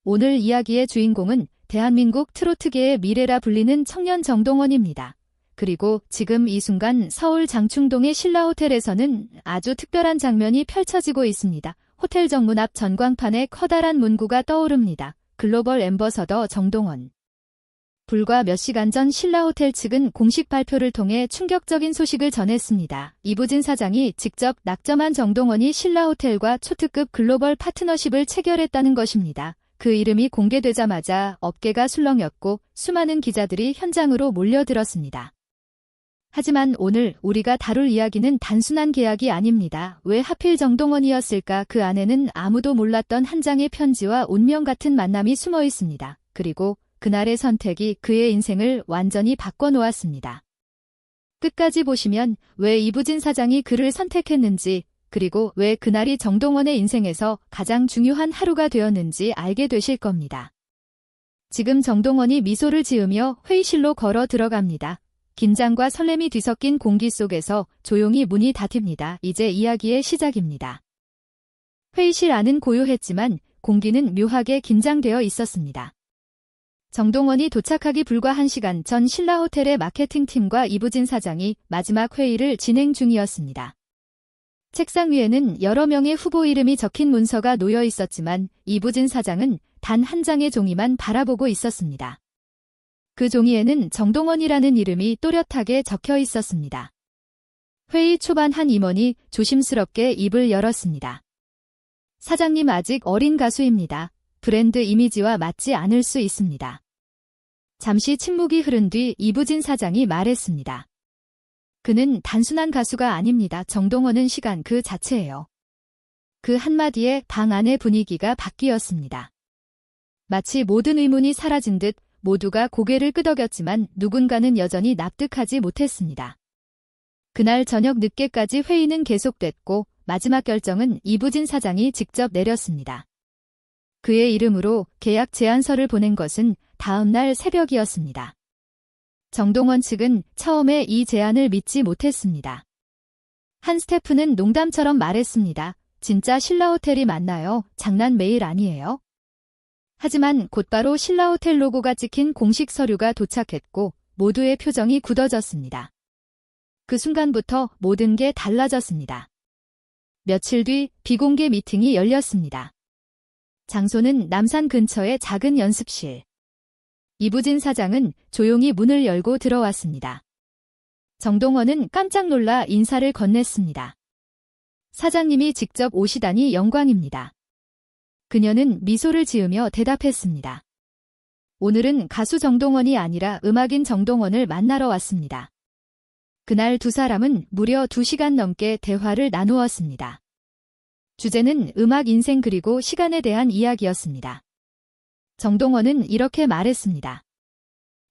오늘 이야기의 주인공은 대한민국 트로트계의 미래라 불리는 청년 정동원입니다. 그리고 지금 이 순간 서울 장충동의 신라호텔에서는 아주 특별한 장면이 펼쳐지고 있습니다. 호텔 정문 앞 전광판에 커다란 문구가 떠오릅니다. 글로벌 앰버서더 정동원. 불과 몇 시간 전 신라호텔 측은 공식 발표를 통해 충격적인 소식을 전했습니다. 이부진 사장이 직접 낙점한 정동원이 신라호텔과 초특급 글로벌 파트너십을 체결했다는 것입니다. 그 이름이 공개되자마자 업계가 술렁였고 수많은 기자들이 현장으로 몰려들었습니다. 하지만 오늘 우리가 다룰 이야기는 단순한 계약이 아닙니다. 왜 하필 정동원이었을까? 그 안에는 아무도 몰랐던 한 장의 편지와 운명 같은 만남이 숨어 있습니다. 그리고 그날의 선택이 그의 인생을 완전히 바꿔놓았습니다. 끝까지 보시면 왜 이부진 사장이 그를 선택했는지, 그리고 왜 그날이 정동원의 인생에서 가장 중요한 하루가 되었는지 알게 되실 겁니다. 지금 정동원이 미소를 지으며 회의실로 걸어 들어갑니다. 긴장과 설렘이 뒤섞인 공기 속에서 조용히 문이 닫힙니다. 이제 이야기의 시작입니다. 회의실 안은 고요했지만 공기는 묘하게 긴장되어 있었습니다. 정동원이 도착하기 불과 1시간 전 신라호텔의 마케팅팀과 이부진 사장이 마지막 회의를 진행 중이었습니다. 책상 위에는 여러 명의 후보 이름이 적힌 문서가 놓여 있었지만 이부진 사장은 단 한 장의 종이만 바라보고 있었습니다. 그 종이에는 정동원이라는 이름이 또렷하게 적혀 있었습니다. 회의 초반 한 임원이 조심스럽게 입을 열었습니다. 사장님, 아직 어린 가수입니다. 브랜드 이미지와 맞지 않을 수 있습니다. 잠시 침묵이 흐른 뒤 이부진 사장이 말했습니다. 그는 단순한 가수가 아닙니다. 정동원은 시간 그 자체예요. 그 한마디에 방 안의 분위기가 바뀌었습니다. 마치 모든 의문이 사라진 듯 모두가 고개를 끄덕였지만 누군가는 여전히 납득하지 못했습니다. 그날 저녁 늦게까지 회의는 계속됐고 마지막 결정은 이부진 사장이 직접 내렸습니다. 그의 이름으로 계약 제안서를 보낸 것은 다음 날 새벽이었습니다. 정동원 측은 처음에 이 제안을 믿지 못했습니다. 한 스태프는 농담처럼 말했습니다. 진짜 신라호텔이 맞나요? 장난 메일 아니에요? 하지만 곧바로 신라호텔 로고가 찍힌 공식 서류가 도착했고 모두의 표정이 굳어졌습니다. 그 순간부터 모든 게 달라졌습니다. 며칠 뒤 비공개 미팅이 열렸습니다. 장소는 남산 근처의 작은 연습실. 이부진 사장은 조용히 문을 열고 들어왔습니다. 정동원은 깜짝 놀라 인사를 건넸습니다. 사장님이 직접 오시다니 영광입니다. 그녀는 미소를 지으며 대답했습니다. 오늘은 가수 정동원이 아니라 음악인 정동원을 만나러 왔습니다. 그날 두 사람은 무려 2시간 넘게 대화를 나누었습니다. 주제는 음악 인생 그리고 시간에 대한 이야기였습니다. 정동원은 이렇게 말했습니다.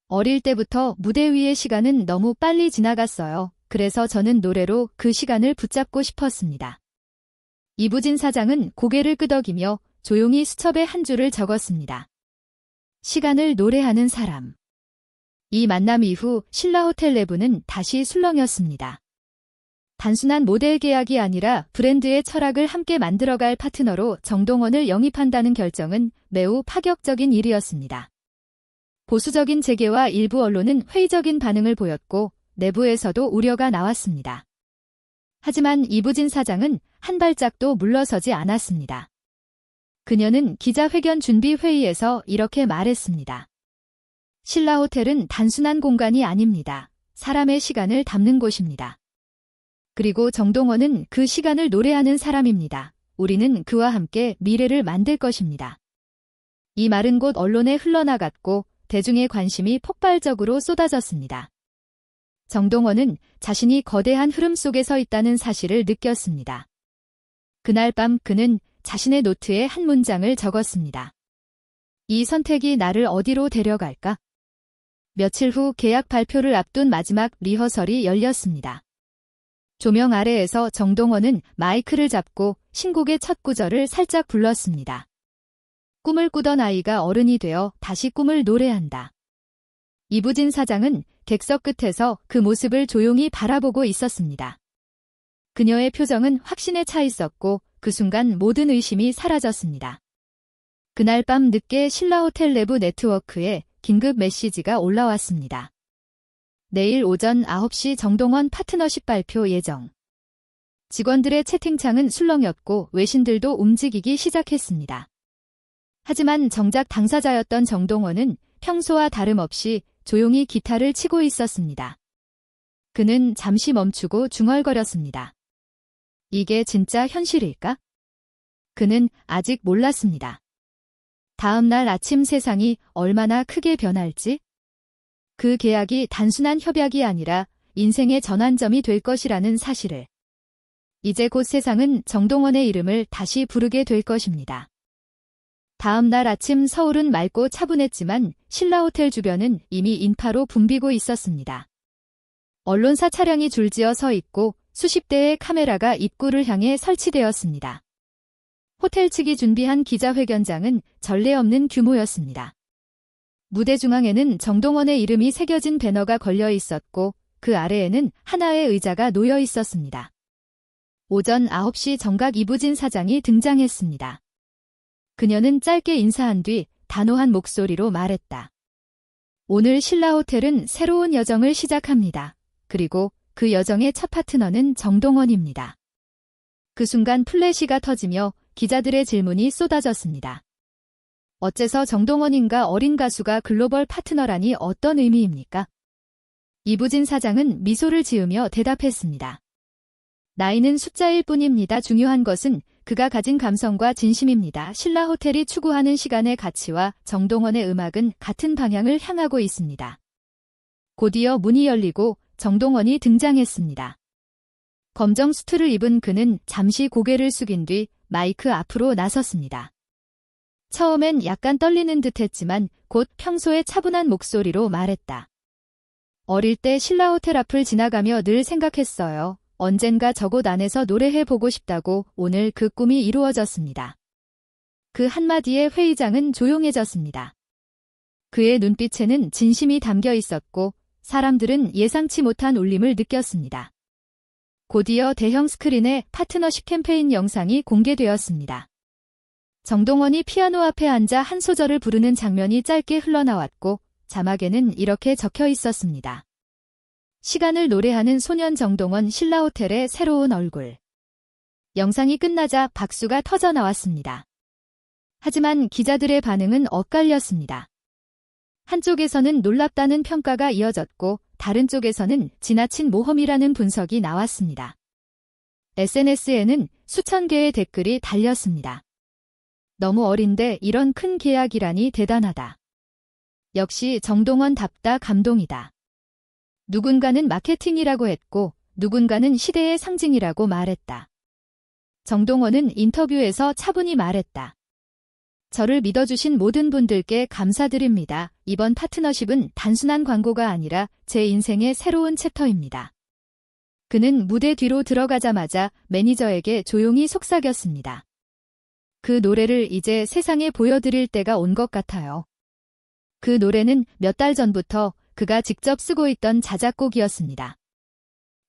어릴 때부터 무대 위의 시간은 너무 빨리 지나갔어요. 그래서 저는 노래로 그 시간을 붙잡고 싶었습니다. 이부진 사장은 고개를 끄덕이며 조용히 수첩에 한 줄을 적었습니다. 시간을 노래하는 사람. 이 만남 이후 신라호텔 내부는 다시 술렁였습니다. 단순한 모델 계약이 아니라 브랜드의 철학을 함께 만들어갈 파트너로 정동원을 영입한다는 결정은 매우 파격적인 일이었습니다. 보수적인 재계와 일부 언론은 회의적인 반응을 보였고 내부에서도 우려가 나왔습니다. 하지만 이부진 사장은 한 발짝도 물러서지 않았습니다. 그녀는 기자회견 준비 회의에서 이렇게 말했습니다. 신라호텔은 단순한 공간이 아닙니다. 사람의 시간을 담는 곳입니다. 그리고 정동원은 그 시간을 노래하는 사람입니다. 우리는 그와 함께 미래를 만들 것입니다. 이 말은 곧 언론에 흘러나갔고 대중의 관심이 폭발적으로 쏟아졌습니다. 정동원은 자신이 거대한 흐름 속에 서 있다는 사실을 느꼈습니다. 그날 밤 그는 자신의 노트에 한 문장을 적었습니다. 이 선택이 나를 어디로 데려갈까? 며칠 후 계약 발표를 앞둔 마지막 리허설이 열렸습니다. 조명 아래에서 정동원은 마이크를 잡고 신곡의 첫 구절을 살짝 불렀습니다. 꿈을 꾸던 아이가 어른이 되어 다시 꿈을 노래한다. 이부진 사장은 객석 끝에서 그 모습을 조용히 바라보고 있었습니다. 그녀의 표정은 확신에 차 있었고 그 순간 모든 의심이 사라졌습니다. 그날 밤 늦게 신라호텔 내부 네트워크에 긴급 메시지가 올라왔습니다. 내일 오전 9시 정동원 파트너십 발표 예정. 직원들의 채팅창은 술렁였고 외신들도 움직이기 시작했습니다. 하지만 정작 당사자였던 정동원은 평소와 다름없이 조용히 기타를 치고 있었습니다. 그는 잠시 멈추고 중얼거렸습니다. 이게 진짜 현실일까? 그는 아직 몰랐습니다. 다음 날 아침 세상이 얼마나 크게 변할지? 그 계약이 단순한 협약이 아니라 인생의 전환점이 될 것이라는 사실을. 이제 곧 세상은 정동원의 이름을 다시 부르게 될 것입니다. 다음 날 아침 서울은 맑고 차분했지만 신라호텔 주변은 이미 인파로 붐비고 있었습니다. 언론사 차량이 줄지어 서 있고 수십 대의 카메라가 입구를 향해 설치되었습니다. 호텔 측이 준비한 기자회견장은 전례 없는 규모였습니다. 무대 중앙에는 정동원의 이름이 새겨진 배너가 걸려 있었고 그 아래에는 하나의 의자가 놓여 있었습니다. 오전 9시 정각 이부진 사장이 등장했습니다. 그녀는 짧게 인사한 뒤 단호한 목소리로 말했다. 오늘 신라호텔은 새로운 여정을 시작합니다. 그리고 그 여정의 첫 파트너는 정동원입니다. 그 순간 플래시가 터지며 기자들의 질문이 쏟아졌습니다. 어째서 정동원인가 어린 가수가 글로벌 파트너라니 어떤 의미입니까? 이부진 사장은 미소를 지으며 대답했습니다. 나이는 숫자일 뿐입니다. 중요한 것은 그가 가진 감성과 진심입니다. 신라호텔이 추구하는 시간의 가치와 정동원의 음악은 같은 방향을 향하고 있습니다. 곧이어 문이 열리고 정동원이 등장했습니다. 검정 수트를 입은 그는 잠시 고개를 숙인 뒤 마이크 앞으로 나섰습니다. 처음엔 약간 떨리는 듯했지만 곧 평소의 차분한 목소리로 말했다. 어릴 때 신라호텔 앞을 지나가며 늘 생각했어요. 언젠가 저곳 안에서 노래해보고 싶다고. 오늘 그 꿈이 이루어졌습니다. 그 한마디에 회의장은 조용해졌습니다. 그의 눈빛에는 진심이 담겨 있었고 사람들은 예상치 못한 울림을 느꼈습니다. 곧이어 대형 스크린에 파트너십 캠페인 영상이 공개되었습니다. 정동원이 피아노 앞에 앉아 한 소절을 부르는 장면이 짧게 흘러나왔고 자막에는 이렇게 적혀 있었습니다. 시간을 노래하는 소년 정동원, 신라호텔의 새로운 얼굴. 영상이 끝나자 박수가 터져 나왔습니다. 하지만 기자들의 반응은 엇갈렸습니다. 한쪽에서는 놀랍다는 평가가 이어졌고 다른 쪽에서는 지나친 모험이라는 분석이 나왔습니다. SNS에는 수천 개의 댓글이 달렸습니다. 너무 어린데 이런 큰 계약이라니 대단하다. 역시 정동원답다. 감동이다. 누군가는 마케팅이라고 했고 누군가는 시대의 상징이라고 말했다. 정동원은 인터뷰에서 차분히 말했다. 저를 믿어주신 모든 분들께 감사드립니다. 이번 파트너십은 단순한 광고가 아니라 제 인생의 새로운 챕터입니다. 그는 무대 뒤로 들어가자마자 매니저에게 조용히 속삭였습니다. 그 노래를 이제 세상에 보여드릴 때가 온 것 같아요. 그 노래는 몇 달 전부터 그가 직접 쓰고 있던 자작곡이었습니다.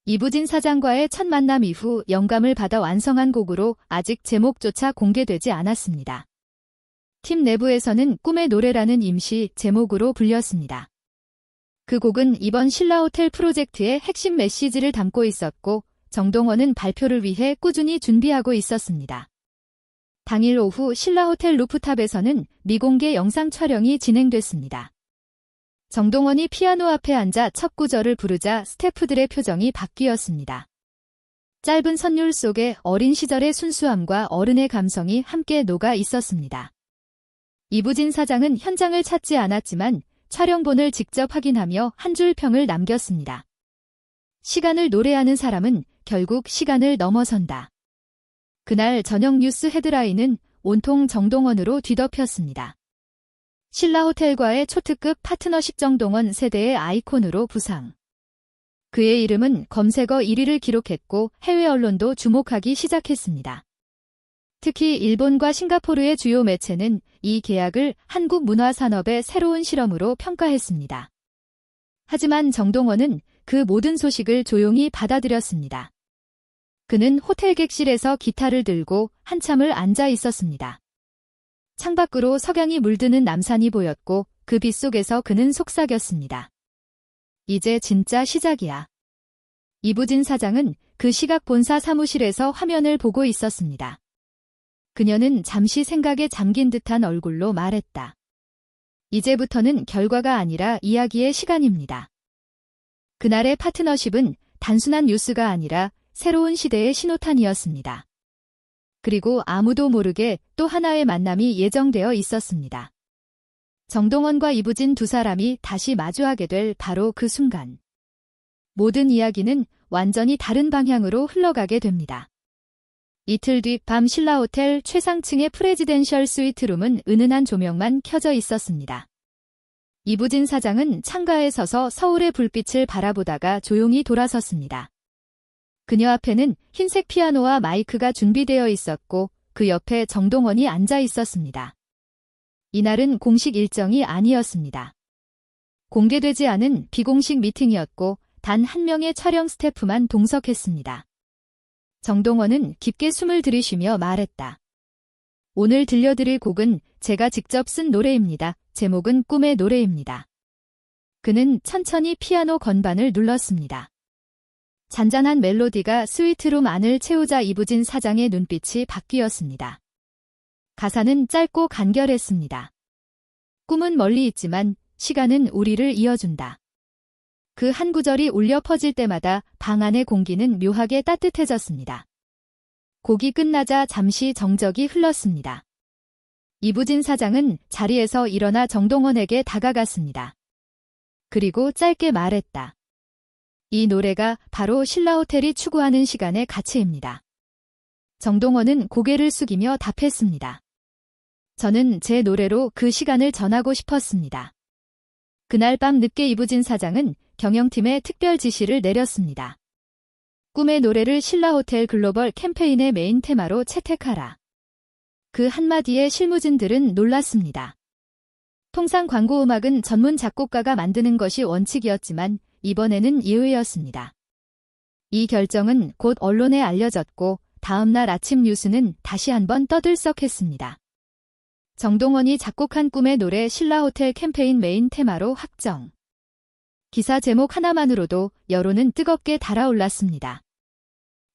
이부진 사장과의 첫 만남 이후 영감을 받아 완성한 곡으로 아직 제목조차 공개되지 않았습니다. 팀 내부에서는 꿈의 노래라는 임시 제목으로 불렸습니다. 그 곡은 이번 신라호텔 프로젝트의 핵심 메시지를 담고 있었고 정동원은 발표를 위해 꾸준히 준비하고 있었습니다. 당일 오후 신라호텔 루프탑에서는 미공개 영상 촬영이 진행됐습니다. 정동원이 피아노 앞에 앉아 첫 구절을 부르자 스태프들의 표정이 바뀌었습니다. 짧은 선율 속에 어린 시절의 순수함과 어른의 감성이 함께 녹아 있었습니다. 이부진 사장은 현장을 찾지 않았지만 촬영본을 직접 확인하며 한 줄 평을 남겼습니다. 시간을 노래하는 사람은 결국 시간을 넘어선다. 그날 저녁 뉴스 헤드라인은 온통 정동원으로 뒤덮였습니다. 신라호텔과의 초특급 파트너십, 정동원 세대의 아이콘으로 부상. 그의 이름은 검색어 1위를 기록했고 해외 언론도 주목하기 시작했습니다. 특히 일본과 싱가포르의 주요 매체는 이 계약을 한국 문화산업의 새로운 실험으로 평가했습니다. 하지만 정동원은 그 모든 소식을 조용히 받아들였습니다. 그는 호텔 객실에서 기타를 들고 한참을 앉아 있었습니다. 창밖으로 석양이 물드는 남산이 보였고 그 빛 속에서 그는 속삭였습니다. 이제 진짜 시작이야. 이부진 사장은 그 시각 본사 사무실에서 화면을 보고 있었습니다. 그녀는 잠시 생각에 잠긴 듯한 얼굴로 말했다. 이제부터는 결과가 아니라 이야기의 시간입니다. 그날의 파트너십은 단순한 뉴스가 아니라 새로운 시대의 신호탄이었습니다. 그리고 아무도 모르게 또 하나의 만남이 예정되어 있었습니다. 정동원과 이부진 두 사람이 다시 마주하게 될 바로 그 순간. 모든 이야기는 완전히 다른 방향으로 흘러가게 됩니다. 이틀 뒤 밤 신라호텔 최상층의 프레지덴셜 스위트룸은 은은한 조명만 켜져 있었습니다. 이부진 사장은 창가에 서서 서울의 불빛을 바라보다가 조용히 돌아섰습니다. 그녀 앞에는 흰색 피아노와 마이크가 준비되어 있었고 그 옆에 정동원이 앉아 있었습니다. 이날은 공식 일정이 아니었습니다. 공개되지 않은 비공식 미팅이었고 단 한 명의 촬영 스태프만 동석했습니다. 정동원은 깊게 숨을 들이쉬며 말했다. 오늘 들려드릴 곡은 제가 직접 쓴 노래입니다. 제목은 꿈의 노래입니다. 그는 천천히 피아노 건반을 눌렀습니다. 잔잔한 멜로디가 스위트룸 안을 채우자 이부진 사장의 눈빛이 바뀌었습니다. 가사는 짧고 간결했습니다. 꿈은 멀리 있지만 시간은 우리를 이어준다. 그 한 구절이 울려 퍼질 때마다 방 안의 공기는 묘하게 따뜻해졌습니다. 곡이 끝나자 잠시 정적이 흘렀습니다. 이부진 사장은 자리에서 일어나 정동원에게 다가갔습니다. 그리고 짧게 말했다. 이 노래가 바로 신라호텔이 추구하는 시간의 가치입니다. 정동원은 고개를 숙이며 답했습니다. 저는 제 노래로 그 시간을 전하고 싶었습니다. 그날 밤 늦게 이부진 사장은 경영팀에 특별 지시를 내렸습니다. 꿈의 노래를 신라호텔 글로벌 캠페인의 메인 테마로 채택하라. 그 한마디에 실무진들은 놀랐습니다. 통상 광고 음악은 전문 작곡가가 만드는 것이 원칙이었지만 이번에는 예외였습니다. 이 결정은 곧 언론에 알려졌고 다음 날 아침 뉴스는 다시 한번 떠들썩했습니다. 정동원이 작곡한 꿈의 노래 신라호텔 캠페인 메인 테마로 확정. 기사 제목 하나만으로도 여론은 뜨겁게 달아올랐습니다.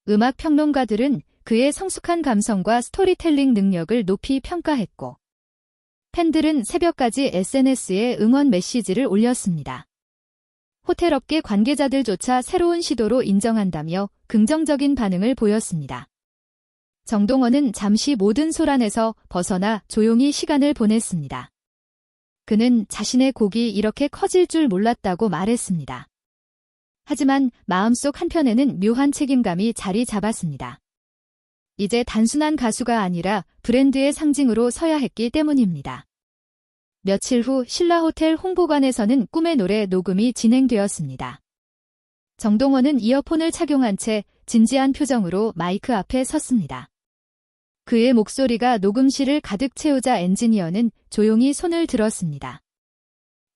음악 평론가들은 그의 성숙한 감성과 스토리텔링 능력을 높이 평가했고, 팬들은 새벽까지 SNS에 응원 메시지를 올렸습니다. 호텔업계 관계자들조차 새로운 시도로 인정한다며 긍정적인 반응을 보였습니다. 정동원은 잠시 모든 소란에서 벗어나 조용히 시간을 보냈습니다. 그는 자신의 곡이 이렇게 커질 줄 몰랐다고 말했습니다. 하지만 마음속 한편에는 묘한 책임감이 자리 잡았습니다. 이제 단순한 가수가 아니라 브랜드의 상징으로 서야 했기 때문입니다. 며칠 후 신라호텔 홍보관에서는 꿈의 노래 녹음이 진행되었습니다. 정동원은 이어폰을 착용한 채 진지한 표정으로 마이크 앞에 섰습니다. 그의 목소리가 녹음실을 가득 채우자 엔지니어는 조용히 손을 들었습니다.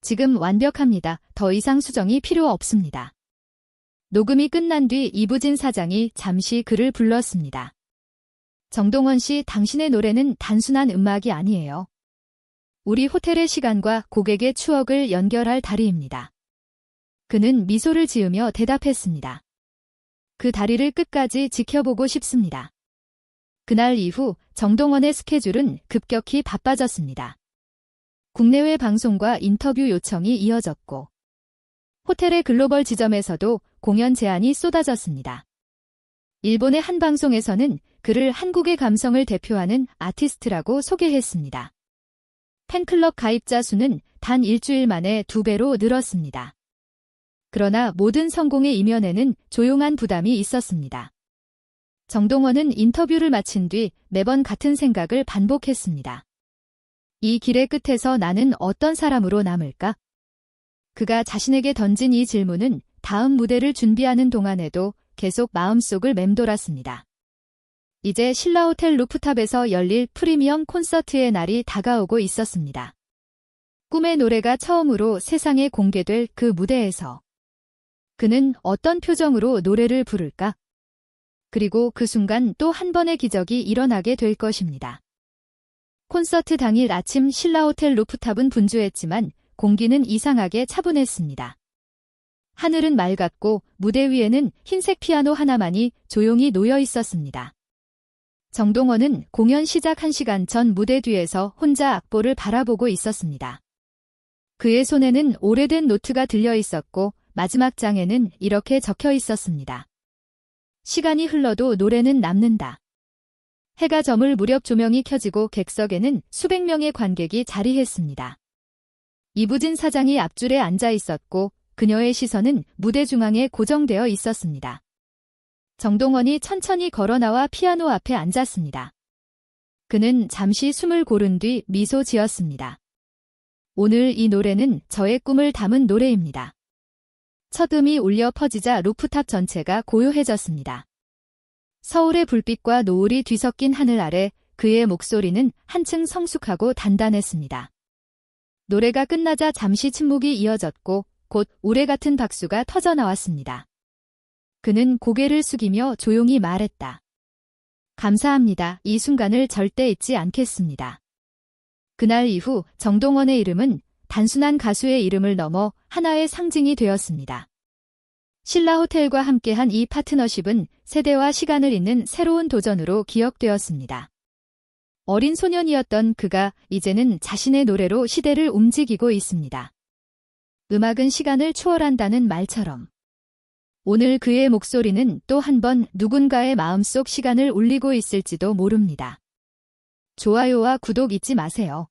지금 완벽합니다. 더 이상 수정이 필요 없습니다. 녹음이 끝난 뒤 이부진 사장이 잠시 그를 불렀습니다. 정동원 씨, 당신의 노래는 단순한 음악이 아니에요. 우리 호텔의 시간과 고객의 추억을 연결할 다리입니다. 그는 미소를 지으며 대답했습니다. 그 다리를 끝까지 지켜보고 싶습니다. 그날 이후 정동원의 스케줄은 급격히 바빠졌습니다. 국내외 방송과 인터뷰 요청이 이어졌고, 호텔의 글로벌 지점에서도 공연 제안이 쏟아졌습니다. 일본의 한 방송에서는 그를 한국의 감성을 대표하는 아티스트라고 소개했습니다. 팬클럽 가입자 수는 단 일주일 만에 2배로 늘었습니다. 그러나 모든 성공의 이면에는 조용한 부담이 있었습니다. 정동원은 인터뷰를 마친 뒤 매번 같은 생각을 반복했습니다. 이 길의 끝에서 나는 어떤 사람으로 남을까? 그가 자신에게 던진 이 질문은 다음 무대를 준비하는 동안에도 계속 마음속을 맴돌았습니다. 이제 신라호텔 루프탑에서 열릴 프리미엄 콘서트의 날이 다가오고 있었습니다. 꿈의 노래가 처음으로 세상에 공개될 그 무대에서 그는 어떤 표정으로 노래를 부를까? 그리고 그 순간 또 한 번의 기적이 일어나게 될 것입니다. 콘서트 당일 아침 신라호텔 루프탑은 분주했지만 공기는 이상하게 차분했습니다. 하늘은 맑았고 무대 위에는 흰색 피아노 하나만이 조용히 놓여 있었습니다. 정동원은 공연 시작 1시간 전 무대 뒤에서 혼자 악보를 바라보고 있었습니다. 그의 손에는 오래된 노트가 들려 있었고 마지막 장에는 이렇게 적혀 있었습니다. 시간이 흘러도 노래는 남는다. 해가 저물 무렵 조명이 켜지고 객석에는 수백 명의 관객이 자리했습니다. 이부진 사장이 앞줄에 앉아 있었고 그녀의 시선은 무대 중앙에 고정되어 있었습니다. 정동원이 천천히 걸어 나와 피아노 앞에 앉았습니다. 그는 잠시 숨을 고른 뒤 미소 지었습니다. 오늘 이 노래는 저의 꿈을 담은 노래입니다. 첫 음이 울려 퍼지자 루프탑 전체가 고요해졌습니다. 서울의 불빛과 노을이 뒤섞인 하늘 아래 그의 목소리는 한층 성숙하고 단단했습니다. 노래가 끝나자 잠시 침묵이 이어졌고 곧 우레 같은 박수가 터져나왔습니다. 그는 고개를 숙이며 조용히 말했다. 감사합니다. 이 순간을 절대 잊지 않겠습니다. 그날 이후 정동원의 이름은 단순한 가수의 이름을 넘어 하나의 상징이 되었습니다. 신라호텔과 함께한 이 파트너십은 세대와 시간을 잇는 새로운 도전으로 기억되었습니다. 어린 소년이었던 그가 이제는 자신의 노래로 시대를 움직이고 있습니다. 음악은 시간을 초월한다는 말처럼 오늘 그의 목소리는 또 한 번 누군가의 마음속 시간을 울리고 있을지도 모릅니다. 좋아요와 구독 잊지 마세요.